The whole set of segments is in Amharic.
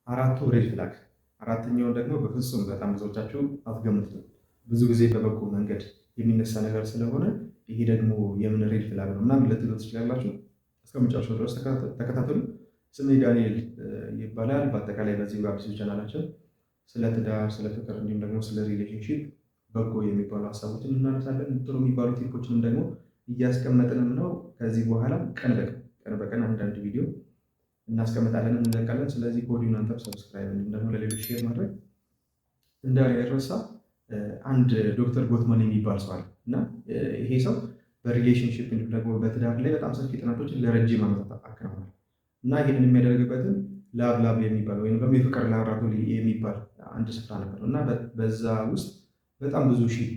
አራቱ ሬድ ፍላግ። አራተኛውን ደግሞ በፍጹም በጣም ብዙዎቻችሁ አትገምቱም። ብዙ ጊዜ በበጎ መንገድ የሚነሳ ነገር ስለሆነ ይሄ ደግሞ የምን ሬድ ፍላግ ነው ምናምን ልትሉ ትችላላችሁ። እስከ መጨረሻው ድረስ ተከታተሉ። ስሜ ዳንኤል ይባላል። በአጠቃላይ በዚህ በአዲሱ ቻናላችን ስለ ትዳር፣ ስለ ፍቅር እንዲሁም ደግሞ ስለ ሪሌሽንሺፕ በጎ የሚባሉ ሀሳቦችን እናነሳለን። ጥሩ የሚባሉ ቲፖችንም ደግሞ እያስቀመጥንም ነው። ከዚህ በኋላ ቀን በቀን አንዳንድ ቪዲዮ እናስቀምጣለን እንለቃለን። ስለዚህ ከወዲሁ እናንተም ሰብስክራይብ እንዲሁም ደግሞ ለሌሎች ሼር ማድረግ እንዳይረሳ። አንድ ዶክተር ጎትማን የሚባል ሰው አለ እና ይሄ ሰው በሪሌሽንሽፕ እንዲሁም ደግሞ በትዳር ላይ በጣም ሰፊ ጥናቶችን ለረጅም ዓመታት አከናውኗል እና ይህንን የሚያደርግበትን ላብ የሚባል ወይም ደግሞ የፍቅር ላብራቶሪ የሚባል አንድ ስፍራ ነበር እና በዛ ውስጥ በጣም ብዙ ሺህ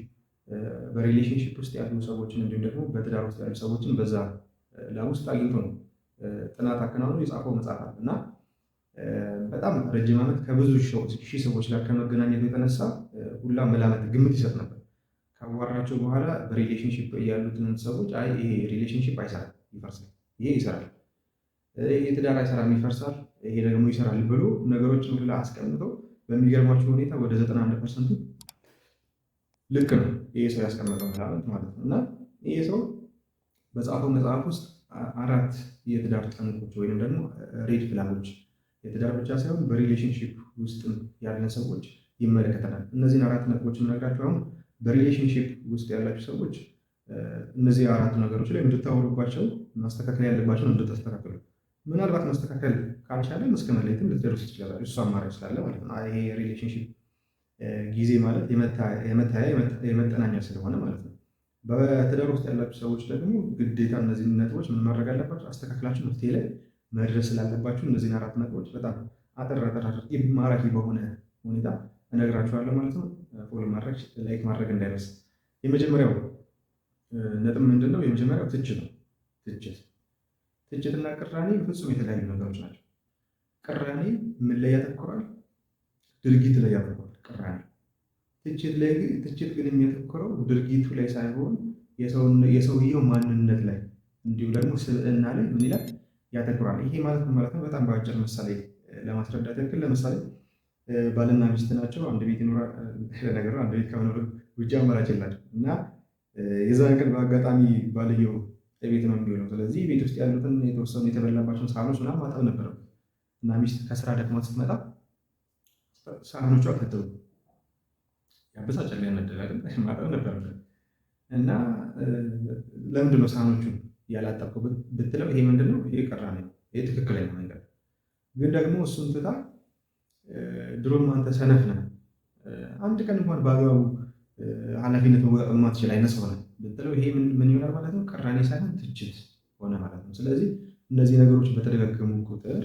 በሪሌሽንሽፕ ውስጥ ያሉ ሰዎችን እንዲሁም ደግሞ በትዳር ውስጥ ያሉ ሰዎችን በዛ ላብ ውስጥ አግኝቶ ነው ጥናት አከናውኖ የጻፈው መጽሐፍ አለ እና በጣም ረጅም ዓመት ከብዙ ሺህ ሰዎች ጋር ከመገናኘቱ የተነሳ ሁላ መላመት ግምት ይሰጥ ነበር። ካዋራቸው በኋላ በሪሌሽንሽፕ ያሉትን ሰዎች አይ ይሄ ሪሌሽንሽፕ አይሰራም፣ ይፈርሳል፣ ይሄ ይሰራል፣ ይሄ ትዳር አይሰራም፣ ይፈርሳል፣ ይሄ ደግሞ ይሰራል ብሎ ነገሮችን ሁላ አስቀምጠው በሚገርማቸው ሁኔታ ወደ 91% ልክ ነው ይሄ ሰው ያስቀመጠው መላመት ማለት ነው። እና ይሄ ሰው በጻፈው መጽሐፍ ውስጥ አራት የትዳር ጠንቆች ወይም ደግሞ ሬድ ፍላጎች የትዳር ብቻ ሳይሆን በሪሌሽንሽፕ ውስጥ ያለን ሰዎች ይመለከተናል። እነዚህን አራት ነጥቦች የምነግራችሁ አሁን በሪሌሽንሽፕ ውስጥ ያላችሁ ሰዎች እነዚህ አራቱ ነገሮች ላይ እንድታወሩባቸው ማስተካከል ያለባቸውን እንድታስተካከሉ፣ ምናልባት ማስተካከል ካልቻለን እስከ መለየትም ልትደርሱ ትችላላችሁ። እሱ አማራጭ ስላለ ማለት ነው። ይሄ ሪሌሽንሽፕ ጊዜ ማለት የመታያ የመጠናኛ ስለሆነ ማለት ነው። በትዳር ውስጥ ያላችሁ ሰዎች ደግሞ ግዴታ እነዚህን ነጥቦች ምን ማድረግ አለባቸው? አስተካክላችሁ መፍትሄ ላይ መድረስ ስላለባችሁ እነዚህን አራት ነጥቦች በጣም አጠር አድርጌ ማራኪ በሆነ ሁኔታ እነግራችኋለሁ ማለት ነው። ፎሎ ማድረግ ላይክ ማድረግ እንዳይረሳ። የመጀመሪያው ነጥብ ምንድን ነው? የመጀመሪያው ትችት ነው። ትችትና ቅራኔ ፍጹም የተለያዩ ነገሮች ናቸው። ቅራኔ ምን ላይ ያተኮራል? ድርጊት ላይ ያተኮራል። ቅራኔ ትችት ግን የሚያተኮረው ድርጊቱ ላይ ሳይሆን የሰውየው ማንነት ላይ እንዲሁም ደግሞ ስብዕና ላይ ምን ይላል ያተኩራል። ይሄ ማለት ነው? በጣም በአጭር ምሳሌ ለማስረዳት ያክል ለምሳሌ ባልና ሚስት ናቸው። አንድ ቤት ይኖራል። ለነገሩ አንድ ቤት ከመኖር ውጭ አማራጭ የላቸው እና የዛን ቀን በአጋጣሚ ባልየው ቤት ነው የሚሆነው። ስለዚህ ቤት ውስጥ ያሉትን የተወሰኑ የተበላባቸውን ሳህኖች ምናምን ማጠብ ነበረው እና ሚስት ከስራ ደክማ ስትመጣ ሳህኖቿ ከተው ያበሳጫል፣ ያናደዳል። ማጠብ ነበረ እና ለምንድን ነው ሳህኖቹን ያላጠብከው ብትለው ይሄ ምንድን ነው? ይሄ ቅራኔ ነው። ይሄ ትክክለኛ መንገድ ግን ደግሞ እሱን ትታ ድሮም አንተ ሰነፍ ነህ፣ አንድ ቀን እንኳን በአግባቡ ኃላፊነት መወጣት የማትችል አይነት ሰው ነህ ብትለው ይሄ ምን ይሆናል ማለት ነው? ቅራኔ ሳይሆን ትችት ሆነ ማለት ነው። ስለዚህ እነዚህ ነገሮች በተደጋገሙ ቁጥር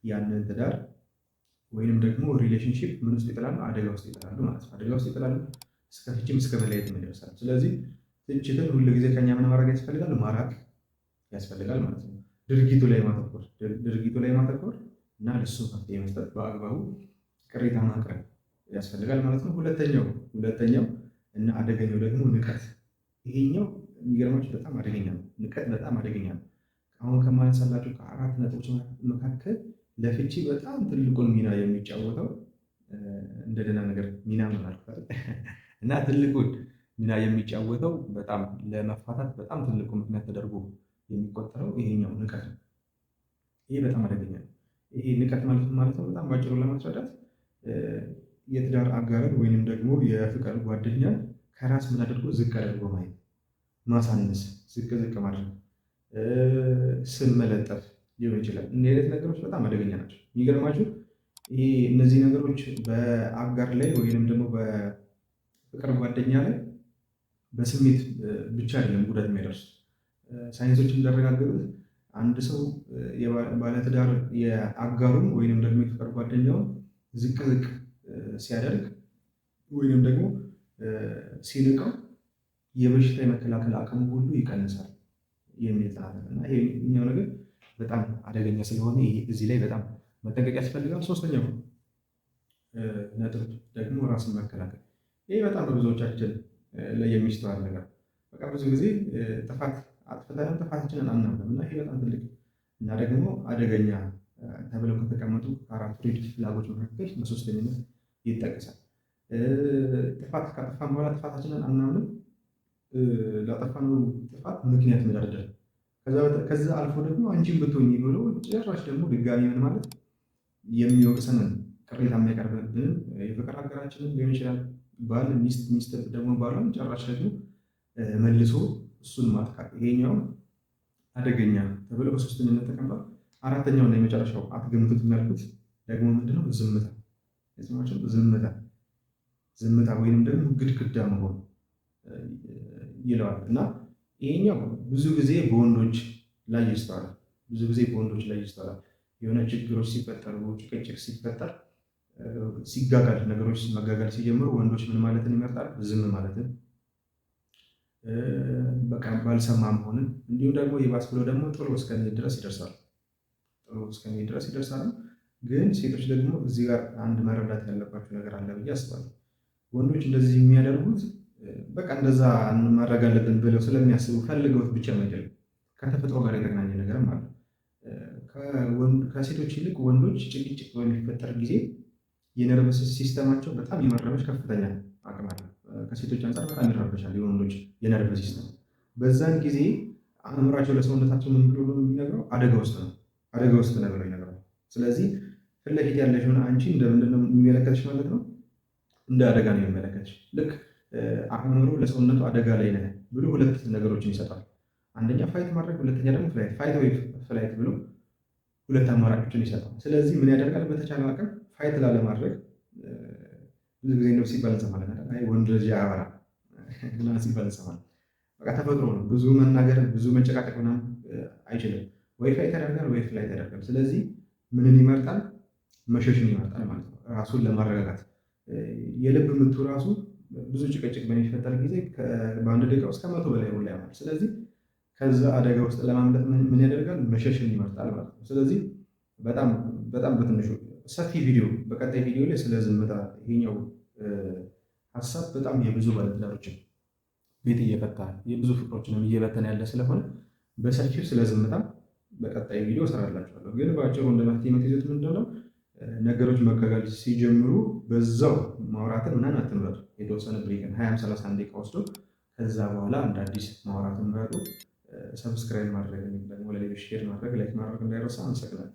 ያንን ትዳር ወይንም ደግሞ ሪሌሽንሺፕ ምን ውስጥ ይጥላሉ? አደጋ ውስጥ ይጥላሉ ማለት ነው። አደጋ ውስጥ ይጥላሉ፣ እስከ ፍቺም እስከ መለያየት ይደርሳል። ስለዚህ ትችትን ሁሉ ጊዜ ከኛ ምን ማድረግ ያስፈልጋል? ማራቅ ያስፈልጋል ማለት ነው። ድርጊቱ ላይ ማተኮር እና ለሱ መፍትሄ መስጠት፣ በአግባቡ ቅሬታ ማቅረብ ያስፈልጋል ማለት ነው። ሁለተኛው እና አደገኛው ደግሞ ንቀት። ይሄኛው የሚገርማችሁ በጣም አደገኛ ነው። ንቀት በጣም አደገኛ ነው። አሁን ከማነሳላችሁ ከአራት ነጥቦች መካከል ለፍቺ በጣም ትልቁን ሚና የሚጫወተው እንደ ደህና ነገር ሚና ምናልባት እና ትልቁን ሚና የሚጫወተው በጣም ለመፋታት በጣም ትልቁ ምክንያት ተደርጎ የሚቆጠረው ይሄኛው ንቀት ነው። ይሄ በጣም አደገኛ ነው። ይሄ ንቀት ማለት ነው በጣም ባጭሩ ለማስረዳት የትዳር አጋርን ወይንም ደግሞ የፍቅር ጓደኛን ከራስ ምን አድርጎ ዝቅ አድርጎ ማየት፣ ማሳነስ፣ ዝቅ ማድረግ፣ ስም መለጠፍ ሊሆን ይችላል። እነዚህ አይነት ነገሮች በጣም አደገኛ ናቸው። የሚገርማችሁ ይሄ እነዚህ ነገሮች በአጋር ላይ ወይንም ደግሞ በፍቅር ጓደኛ ላይ በስሜት ብቻ አይደለም ጉዳት የሚያደርሱ። ሳይንሶች እንዳረጋገጡት አንድ ሰው ባለትዳር የአጋሩን ወይንም ደግሞ የፍቅር ጓደኛውን ዝቅ ሲያደርግ ወይንም ደግሞ ሲንቀው የበሽታ የመከላከል አቅሙ ሁሉ ይቀንሳል የሚል ጥናት እና ይሄኛው ነገር በጣም አደገኛ ስለሆነ እዚህ ላይ በጣም መጠንቀቅ ያስፈልጋል። ሶስተኛው ነጥብ ደግሞ ራስን መከላከል። ይሄ በጣም በብዙዎቻችን ላይ የሚስተዋል ነገር፣ በቃ ብዙ ጊዜ ጥፋት አጥፍተንም ጥፋታችንን አናምንም እና ይሄ በጣም ትልቅ እና ደግሞ አደገኛ ተብለው ከተቀመጡ ከአራቱ ሬድ ፍላጎች መካከል በሶስተኝነት ይጠቀሳል። ጥፋት ካጠፋን በኋላ ጥፋታችንን አናምንም። ላጠፋነው ጥፋት ምክንያት መደርደር፣ ከዛ አልፎ ደግሞ አንቺን ብትሆኚ ብሎ ጭራሽ ደግሞ ድጋሚ ምን ማለት የሚወቅሰንን ቅሬታ የሚያቀርብብንን የፍቅር አጋራችንን ሊሆን ይችላል። ባል ሚስት ደግሞ ባሏን ጭራሽ ደግሞ መልሶ እሱን ማጥቃት፣ ይሄኛው አደገኛ ተብሎ በሶስተኝነት ተቀምጧል። አራተኛውና የመጨረሻው አትገምቱት የሚያልኩት ደግሞ ምንድነው? ዝምታ። የስማችን ዝምታ ወይንም ደግሞ ግድግዳ መሆን ይለዋል እና ይሄኛው ብዙ ጊዜ በወንዶች ላይ ይስተዋላል። የሆነ ችግሮች ሲፈጠሩ፣ ጭቅጭቅ ሲፈጠር፣ ሲጋጋል፣ ነገሮች መጋጋል ሲጀምሩ ወንዶች ምን ማለትን ይመርጣል? ዝም ማለትን፣ በቃ ባልሰማ መሆንን፣ እንዲሁም ደግሞ የባስ ብሎ ደግሞ ጥሎ እስከሚሄድ ድረስ ይደርሳሉ። ግን ሴቶች ደግሞ እዚህ ጋር አንድ መረዳት ያለባቸው ነገር አለ ብዬ አስባለሁ። ወንዶች እንደዚህ የሚያደርጉት በቃ እንደዛ ማድረግ አለብን ብለው ስለሚያስቡ ፈልገውት ብቻ አይደለም። ከተፈጥሮ ጋር የተገናኘ ነገርም አለ። ከሴቶች ይልቅ ወንዶች ጭቅጭቅ በሚፈጠር ጊዜ የነርቨስ ሲስተማቸው በጣም የመረበሽ ከፍተኛ አቅም አለ። ከሴቶች አንጻር በጣም ይረበሻል የወንዶች የነርቭ ሲስተም። በዛን ጊዜ አእምሯቸው ለሰውነታቸው ምን ብሎ ነው የሚነግረው? አደጋ ውስጥ ነው ብሎ ይነግረዋል። ስለዚህ ፊት ለፊት ያለሽውን አንቺ እንደምንድን ነው የሚመለከትሽ ማለት ነው? እንደ አደጋ ነው የሚመለከትሽ። ልክ አእምሮ ለሰውነቱ አደጋ ላይ ነህ ብሎ ሁለት ነገሮችን ይሰጣል። አንደኛ ፋይት ማድረግ፣ ሁለተኛ ደግሞ ፋይት ወይ ፍላይት ብሎ ሁለት አማራጮችን ይሰጣል። ስለዚህ ምን ያደርጋል? በተቻለ አቅም ፋይት ላለማድረግ ብዙ ጊዜ ነው ሲባል እንሰማለን። ወንድ ልጅ ያወራ እና ሲባል እንሰማለን። በቃ ተፈጥሮ ነው። ብዙ መናገር፣ ብዙ መጨቃጨቅ ምናምን አይችልም። ወይ ፋይት ያደርጋል ወይ ፍላይት ያደርጋል። ስለዚህ ምንን ይመርጣል? መሸሽን ይመርጣል ማለት ነው። ራሱን ለማረጋጋት የልብ ምቱ ራሱ ብዙ ጭቅጭቅ በሚፈጠር ጊዜ በአንድ ደቂቃ ውስጥ ከ100 በላይ ሁላ ያማል። ስለዚህ ከዛ አደጋ ውስጥ ለማምለጥ ምን ያደርጋል? መሸሽን ይመርጣል ማለት ነው። ስለዚህ በጣም በትንሹ ሰፊ ቪዲዮ በቀጣይ ቪዲዮ ላይ ስለ ዝምታ፣ ይሄኛው ሀሳብ በጣም የብዙ ባለትዳሮችን ቤት እየፈታ የብዙ ፍቅሮችንም እየበተነ ያለ ስለሆነ በሰፊው ስለ ዝምታ በቀጣይ ቪዲዮ እሰራላችኋለሁ። ግን በአጭሩ እንደ መፍትሄ የምትይዙት ምንድነው? ነገሮች መጋጋል ሲጀምሩ በዛው ማውራትን ምናምን አትምረጡ። የተወሰነ ብሬክን 20-30 ደቂቃ ወስዶ ከዛ በኋላ እንደ አዲስ ማውራትን ምረጡ። ሰብስክራይብ ማድረግ ደግሞ ለሌሎች ሼር ማድረግ ላይክ ማድረግ እንዳይረሳ። አመሰግናለሁ።